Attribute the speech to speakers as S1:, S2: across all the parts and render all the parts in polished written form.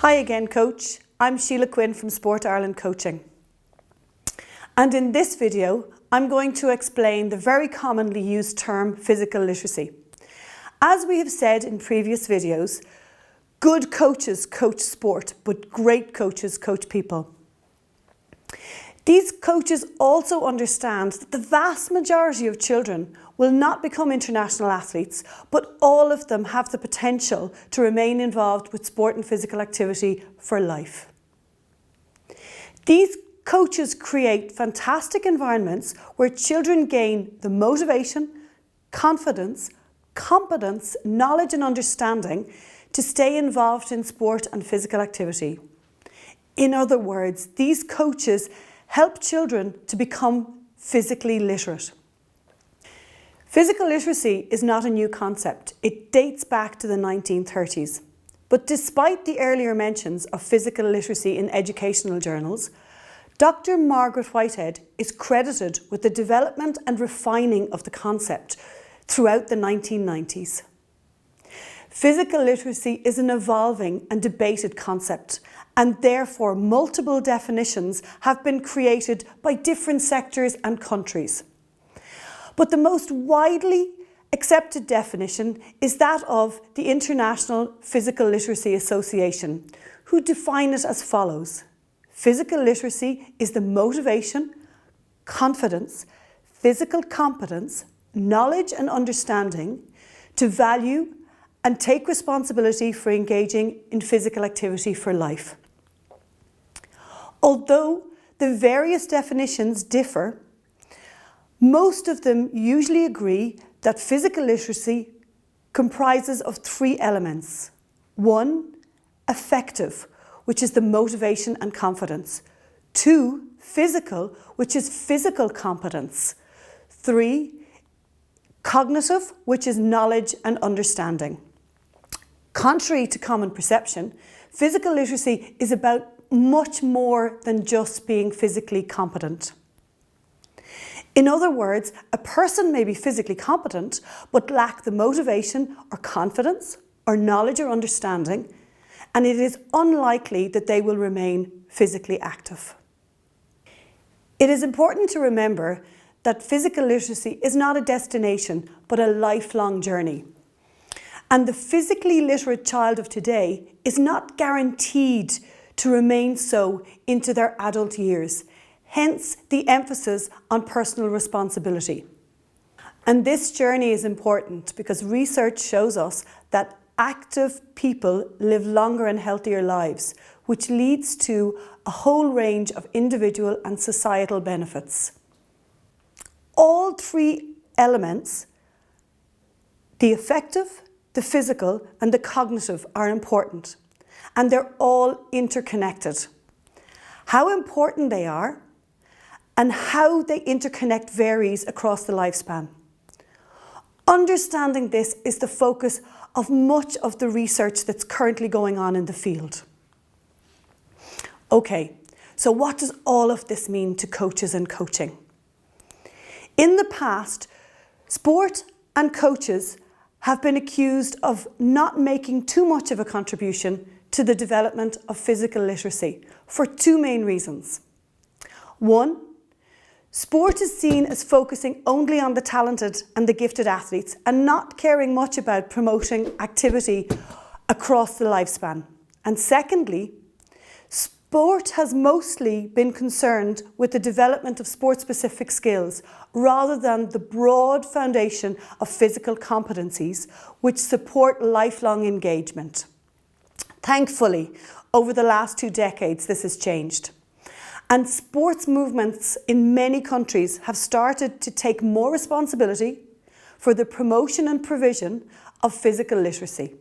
S1: Hi again, Coach. I'm Sheila Quinn from Sport Ireland Coaching. And in this video, I'm going to explain the very commonly used term physical literacy. As we have said in previous videos, good coaches coach sport, but great coaches coach people. These coaches also understand that the vast majority of children will not become international athletes, but all of them have the potential to remain involved with sport and physical activity for life. These coaches create fantastic environments where children gain the motivation, confidence, competence, knowledge and understanding to stay involved in sport and physical activity. In other words, these coaches help children to become physically literate. Physical literacy is not a new concept. It dates back to the 1930s. But despite the earlier mentions of physical literacy in educational journals, Dr. Margaret Whitehead is credited with the development and refining of the concept throughout the 1990s. Physical literacy is an evolving and debated concept, and therefore multiple definitions have been created by different sectors and countries. But the most widely accepted definition is that of the International Physical Literacy Association, who define it as follows. Physical literacy is the motivation, confidence, physical competence, knowledge and understanding to value and take responsibility for engaging in physical activity for life. Although the various definitions differ, most of them usually agree that physical literacy comprises of three elements. 1, affective, which is the motivation and confidence. 2, physical, which is physical competence. 3, cognitive, which is knowledge and understanding. Contrary to common perception, physical literacy is about much more than just being physically competent. In other words, a person may be physically competent but lack the motivation or confidence or knowledge or understanding, and it is unlikely that they will remain physically active. It is important to remember that physical literacy is not a destination but a lifelong journey. And the physically literate child of today is not guaranteed to remain so into their adult years, hence the emphasis on personal responsibility. And this journey is important because research shows us that active people live longer and healthier lives, which leads to a whole range of individual and societal benefits. All three elements, the affective, the physical and the cognitive, are important, and they're all interconnected. How important they are and how they interconnect varies across the lifespan. Understanding this is the focus of much of the research that's currently going on in the field. Okay, so what does all of this mean to coaches and coaching? In the past, sport and coaches have been accused of not making too much of a contribution to the development of physical literacy for two main reasons. 1, sport is seen as focusing only on the talented and the gifted athletes and not caring much about promoting activity across the lifespan. And secondly, sport has mostly been concerned with the development of sport-specific skills rather than the broad foundation of physical competencies which support lifelong engagement. Thankfully, over the last 2 decades, this has changed. And sports movements in many countries have started to take more responsibility for the promotion and provision of physical literacy.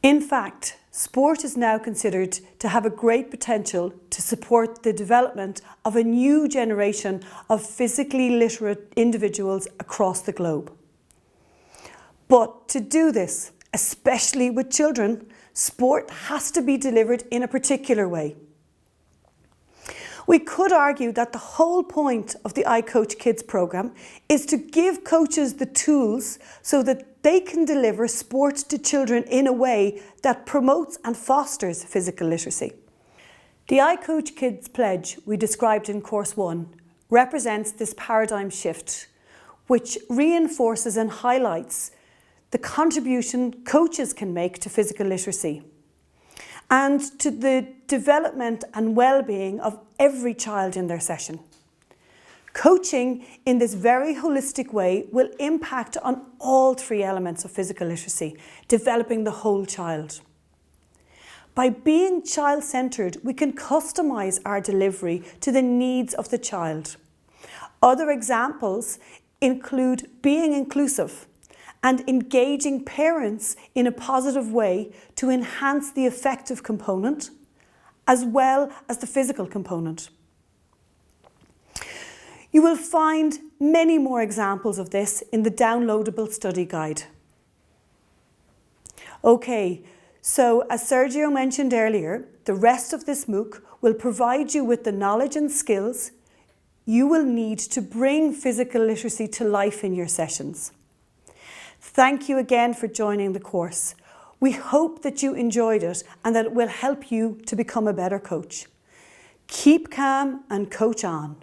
S1: In fact, sport is now considered to have a great potential to support the development of a new generation of physically literate individuals across the globe. But to do this, especially with children, sport has to be delivered in a particular way. We could argue that the whole point of the iCoach Kids programme is to give coaches the tools so that they can deliver sport to children in a way that promotes and fosters physical literacy. The iCoach Kids pledge we described in Course 1 represents this paradigm shift, which reinforces and highlights the contribution coaches can make to physical literacy and to the development and well-being of every child in their session. Coaching in this very holistic way will impact on all three elements of physical literacy, developing the whole child. By being child-centred, we can customise our delivery to the needs of the child. Other examples include being inclusive and engaging parents in a positive way to enhance the affective component as well as the physical component. You will find many more examples of this in the downloadable study guide. Okay, so as Sergio mentioned earlier, the rest of this MOOC will provide you with the knowledge and skills you will need to bring physical literacy to life in your sessions. Thank you again for joining the course. We hope that you enjoyed it and that it will help you to become a better coach. Keep calm and coach on.